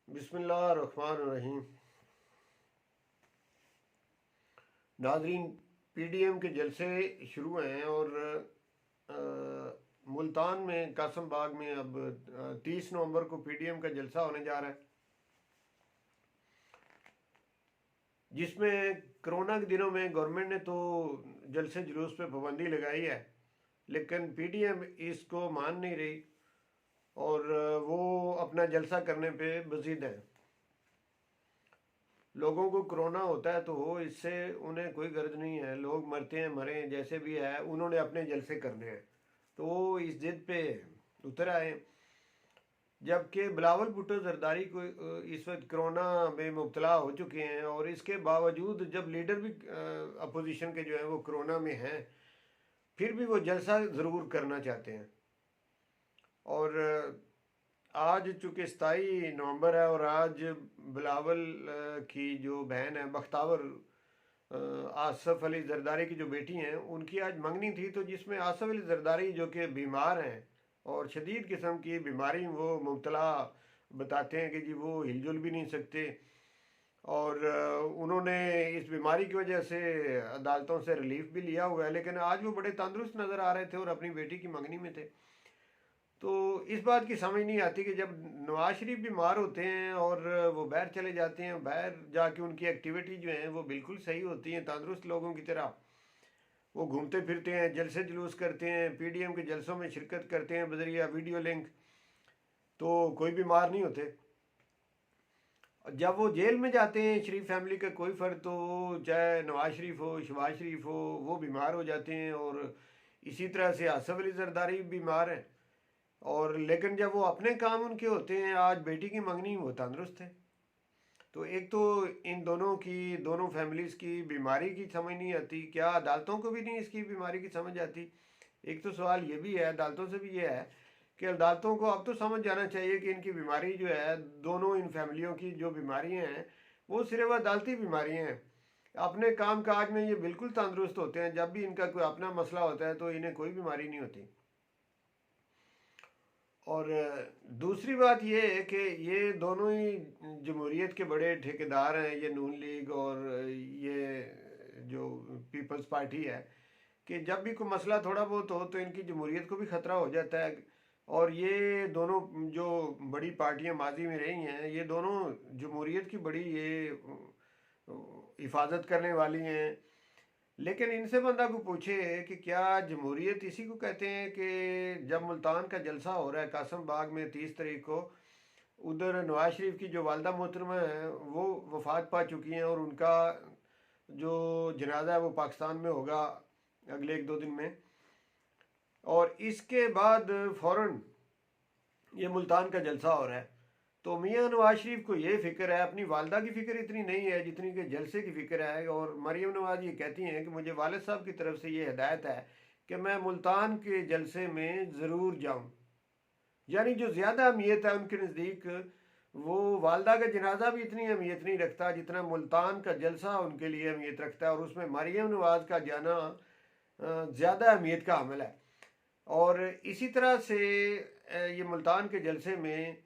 बिस्मिल्लाहिर्रहमानिर्रहीम। नाजरीन, पीडीएम के जलसे शुरू हैं और मुल्तान में कासम बाग में अब 30 नवंबर को पीडीएम का जलसा होने जा रहा है, जिसमें कोरोना के दिनों में गवर्नमेंट ने तो जलसे जुलूस पे पाबंदी लगाई है, लेकिन पीडीएम इसको मान नहीं रही और वो अपना जलसा करने पे बजीद है। लोगों को कोरोना होता है तो हो, इससे उन्हें कोई गर्ज नहीं है, लोग मरते हैं मरें जैसे भी है, उन्होंने अपने जलसे करने हैं, तो वो इस जिद पे उतर आए। जबकि बिलावल भुट्टो जरदारी को इस वक्त कोरोना में मुब्तला हो चुके हैं और इसके बावजूद जब लीडर भी अपोजिशन के जो हैं वो कोरोना में हैं, फिर भी वो जलसा ज़रूर करना चाहते हैं। और आज चूँकि 27 नवंबर है और आज बिलावल की जो बहन है बख्तावर आसफ़ अली जरदारी की जो बेटी हैं, उनकी आज मंगनी थी, तो जिसमें आसफ़ अली जरदारी जो कि बीमार हैं और शदीद किस्म की बीमारी वो मुब्तला बताते हैं कि जी वो हिलजुल भी नहीं सकते, और उन्होंने इस बीमारी की वजह से अदालतों से रिलीफ भी लिया हुआ है, लेकिन आज वो बड़े तंदुरुस्त नज़र आ रहे थे और अपनी बेटी की मंगनी में थे। तो इस बात की समझ नहीं आती कि जब नवाज शरीफ बीमार होते हैं और वो बाहर चले जाते हैं, बाहर जाके उनकी एक्टिविटी जो है वो बिल्कुल सही होती हैं, तंदुरुस्त लोगों की तरह वो घूमते फिरते हैं, जलसे जुलूस करते हैं, पीडीएम के जलसों में शिरकत करते हैं बजरिया वीडियो लिंक, तो कोई बीमार नहीं होते। जब वो जेल में जाते हैं शरीफ फैमिली का कोई फ़र्द, तो चाहे नवाज शरीफ हो शहबाज शरीफ हो, वो बीमार हो जाते हैं, और इसी तरह से आसफ़ अली जरदारी भी बीमार हैं। और लेकिन जब वो अपने काम उनके होते हैं, आज बेटी की मंगनी, वो तंदुरुस्त है। तो एक तो इन दोनों की, दोनों फैमिलीज़ की बीमारी की समझ नहीं आती, क्या अदालतों को भी नहीं इसकी बीमारी की समझ आती? एक तो सवाल ये भी है, अदालतों से भी ये है कि अदालतों को अब तो समझ जाना चाहिए कि इनकी बीमारी जो है, दोनों इन फैमिलियों की जो बीमारियां हैं वो सिर्फ अदालती बीमारियां हैं। अपने काम काज में ये बिल्कुल तंदुरुस्त होते हैं, जब भी इनका कोई अपना मसला होता है तो इन्हें कोई बीमारी नहीं होती। और दूसरी बात ये है कि ये दोनों ही जमहूरियत के बड़े ठेकेदार हैं, ये नून लीग और ये जो पीपल्स पार्टी है, कि जब भी कोई मसला थोड़ा बहुत हो तो इनकी जमहूरियत को भी ख़तरा हो जाता है। और ये दोनों जो बड़ी पार्टियां माजी में रही हैं, ये दोनों जमहूरियत की बड़ी ये हिफाजत करने वाली हैं। लेकिन इनसे बंदा को पूछे कि क्या जमहूरियत इसी को कहते हैं कि जब मुल्तान का जलसा हो रहा है कासम बाग में 30 तारीख को, उधर नवाज शरीफ की जो वालदा मोहतरमा है वो वफात पा चुकी हैं और उनका जो जनाजा है वो पाकिस्तान में होगा अगले 1-2 दिन में, और इसके बाद फ़ौरन ये मुल्तान का जलसा हो रहा है। तो मियाँ नवाज शरीफ को ये फ़िक्र है, अपनी वालदा की फ़िक्र इतनी नहीं है जितनी कि जलसे की फ़िक्र है। और मरीम नवाज ये कहती हैं कि मुझे वालिद साहब की तरफ से ये हिदायत है कि मैं मुल्तान के जलसे में ज़रूर जाऊँ। यानी जो ज़्यादा अहमियत है उनके नज़दीक, वो वालदा का जनाजा भी इतनी अहमियत नहीं रखता जितना मुल्तान का जलसा उनके लिए अहमियत रखता है, और उसमें मरीम नवाज का जाना ज़्यादा अहमियत का अमल है। और इसी तरह से ये मुल्तान के जलसे में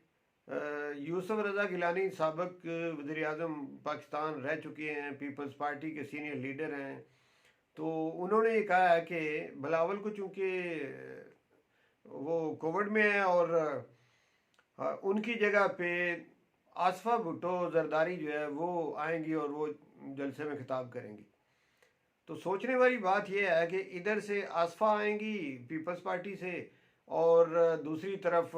यूसुफ रज़ा गिलानी साबिक वज़ीर आज़म पाकिस्तान रह चुके हैं, पीपल्स पार्टी के सीनियर लीडर हैं, तो उन्होंने ये कहा है कि बिलावल को चूँकि वो कोविड में है और उनकी जगह पे आसफ़ा भुट्टो जरदारी जो है वो आएंगी और वो जलसे में खिताब करेंगी। तो सोचने वाली बात यह है कि इधर से आसफ़ा आएंगी पीपल्स पार्टी से, और दूसरी तरफ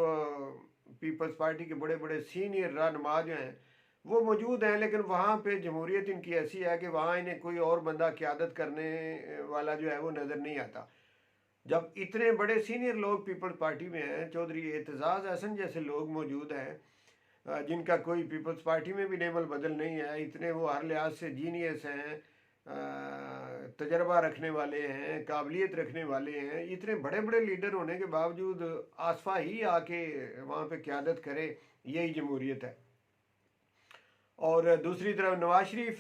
पीपल्स पार्टी के बड़े बड़े सीनियर रहनुमा जो हैं वो मौजूद हैं, लेकिन वहाँ पे जमहूरियत इनकी ऐसी है कि वहाँ इन्हें कोई और बंदा क़यादत करने वाला जो है वो नज़र नहीं आता। जब इतने बड़े सीनियर लोग पीपल्स पार्टी में हैं, चौधरी एतजाज़ अहसन जैसे लोग मौजूद हैं जिनका कोई पीपल्स पार्टी में भी नेमल बदल नहीं है, इतने वो हर लिहाज से जीनियस हैं, तजर्बा रखने वाले हैं, काबिलियत रखने वाले हैं, इतने बड़े बड़े लीडर होने के बावजूद आसफ़ा ही आके वहाँ पे क़यादत करे, यही जमहूरियत है। और दूसरी तरफ नवाज शरीफ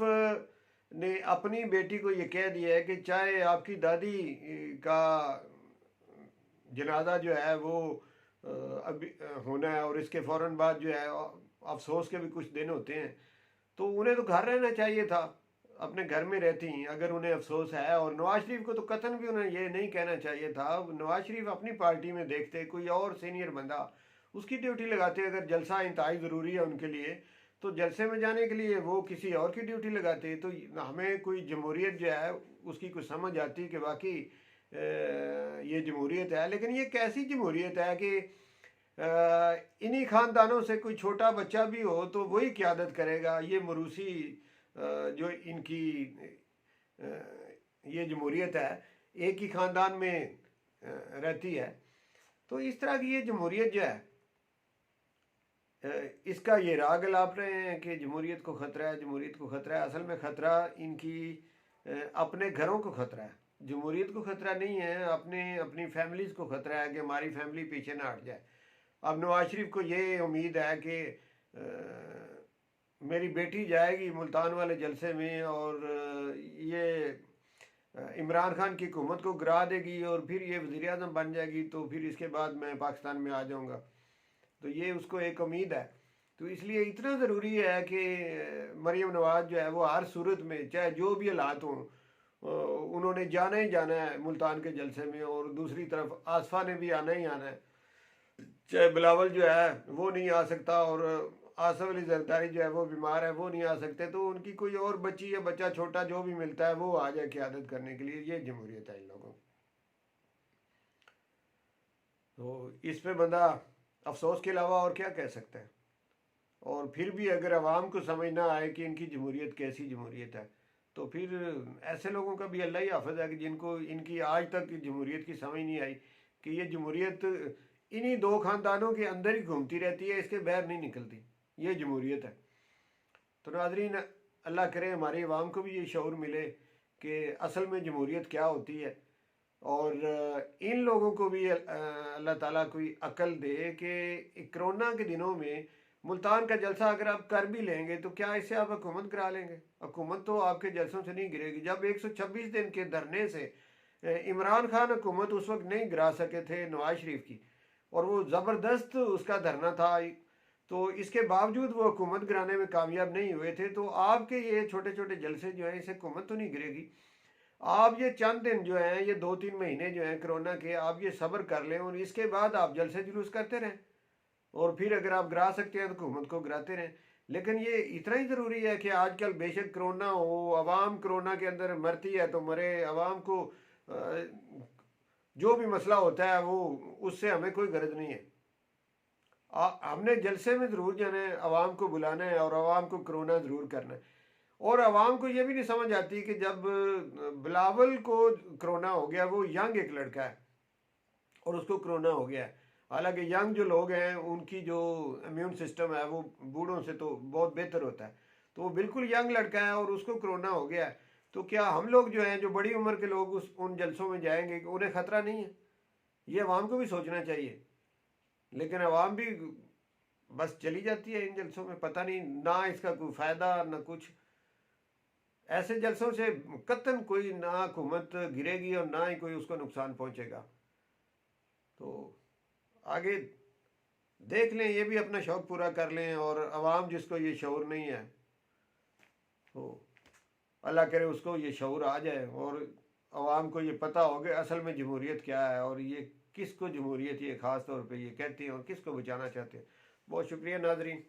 ने अपनी बेटी को ये कह दिया है कि चाहे आपकी दादी का जनाजा जो है वो अभी होना है और इसके फ़ौरन बाद जो है अफसोस के भी कुछ दिन होते हैं, तो उन्हें तो घर रहना चाहिए था, अपने घर में रहती अगर उन्हें अफसोस है। और नवाज शरीफ को तो कतन भी उन्हें ये नहीं कहना चाहिए था। नवाज शरीफ अपनी पार्टी में देखते कोई और सीनियर बंदा, उसकी ड्यूटी लगाते। अगर जलसा इंतहाई ज़रूरी है उनके लिए, तो जलसे में जाने के लिए वो किसी और की ड्यूटी लगाते। तो हमें कोई जमहूरियत जो है उसकी कुछ समझ आती कि वाकई ये जमहूरियत है। लेकिन ये कैसी जमहूरियत है कि इन्हीं ख़ानदानों से कोई छोटा बच्चा भी हो तो वही क़यादत करेगा। ये मरूसी जो इनकी ये जमहूरियत है, एक ही ख़ानदान में रहती है। तो इस तरह की ये जमहूरियत जो है, इसका ये राग लाप रहे हैं कि जमहूरियत को ख़तरा है, जमहूरियत को ख़तरा है। असल में ख़तरा इनकी अपने घरों को ख़तरा है, जमहूरियत को ख़तरा नहीं है। अपनी फैमिलीज़ को ख़तरा है कि हमारी फैमिली पीछे ना हट जाए। अब नवाज शरीफ को ये उम्मीद है कि मेरी बेटी जाएगी मुल्तान वाले जलसे में और ये इमरान खान की हुकूमत को गिरा देगी और फिर ये वज़ीर आज़म बन जाएगी, तो फिर इसके बाद मैं पाकिस्तान में आ जाऊँगा। तो ये उसको एक उम्मीद है। तो इसलिए इतना ज़रूरी है कि मरीम नवाज़ जो है वो हर सूरत में, चाहे जो भी हालात हों, उन्होंने जाना ही जाना है मुल्तान के जलसे में। और दूसरी तरफ आसफा ने भी आना ही आना है। चाहे बिलावल जो है वो नहीं आ सकता और आसफ अली जरदारी जो है वो बीमार है, वो नहीं आ सकते, तो उनकी कोई और बच्ची या बच्चा छोटा जो भी मिलता है वो आ जाए क़यादत करने के लिए। ये जमहूरियत है इन लोगों की। तो इस पे बंदा अफसोस के अलावा और क्या कह सकता है। और फिर भी अगर आवाम को समझ ना आए कि इनकी जमहूरियत कैसी जमहूरियत है, तो फिर ऐसे लोगों का भी अल्लाह ही हाफ़िज़ है कि जिनको इनकी आज तक जमहूरियत की समझ नहीं आई कि ये जमहूरियत इन्हीं दो ख़ानदानों के अंदर ही घूमती रहती है, इसके बाहर नहीं निकलती। ये जमहूरियत है। तो नाज़रीन, अल्लाह करे हमारी आवाम को भी ये शऊर मिले कि असल में जमहूरियत क्या होती है। और इन लोगों को भी अल्लाह ताला कोई अक्ल दे कि कोरोना के दिनों में मुल्तान का जलसा अगर आप कर भी लेंगे तो क्या इससे आप हुकूमत गिरा लेंगे? हुकूमत तो आपके जलसों से नहीं गिरेगी। जब 126 दिन के धरने से इमरान खान हुकूमत उस वक्त नहीं गिरा सके थे नवाज शरीफ की, और वो ज़बरदस्त उसका धरना था, तो इसके बावजूद वो हुकूमत गिराने में कामयाब नहीं हुए थे। तो आपके ये छोटे छोटे जलसे जो हैं, इससे हुकूमत तो नहीं गिरेगी। आप ये चंद दिन जो हैं, ये 2-3 महीने जो हैं कोरोना के, आप ये सब्र कर लें और इसके बाद आप जलसे जुलूस करते रहें। और फिर अगर आप गिरा सकते हैं तो हुकूमत को गिराते रहें। लेकिन ये इतना ही ज़रूरी है कि आजकल बेशक कोरोना हो, आवाम कोरोना के अंदर मरती है तो मरे, आवाम को जो भी मसला होता है वो, उससे हमें कोई गर्ज नहीं है। हमने जलसे में ज़रूर जाना है, आवाम को बुलाना है और आवाम को कोरोना ज़रूर करना है। और आवाम को ये भी नहीं समझ आती कि जब बिलावल को कोरोना हो गया, वो यंग एक लड़का है और उसको कोरोना हो गया है। हालांकि यंग जो लोग हैं उनकी जो इम्यून सिस्टम है वो बूढ़ों से तो बहुत बेहतर होता है। तो वो बिल्कुल यंग लड़का है और उसको कोरोना हो गया है। तो क्या हम लोग जो हैं, जो बड़ी उम्र के लोग उन जलसों में जाएंगे कि उन्हें ख़तरा नहीं है? ये आवाम को भी सोचना चाहिए। लेकिन आवाम भी बस चली जाती है इन जलसों में, पता नहीं ना इसका कोई फ़ायदा ना कुछ। ऐसे जलसों से कतन कोई ना हुकूमत गिरेगी और ना ही कोई उसको नुकसान पहुंचेगा। तो आगे देख लें, ये भी अपना शौक़ पूरा कर लें। और आवाम जिसको ये शऊर नहीं है, तो अल्लाह करे उसको ये शऊर आ जाए और आवाम को ये पता हो कि असल में जमहूरियत क्या है और ये किसको जमहूरियत ये ख़ास तौर पे ये कहती हैं और किसको बचाना चाहते हैं। बहुत शुक्रिया नाज़रीन।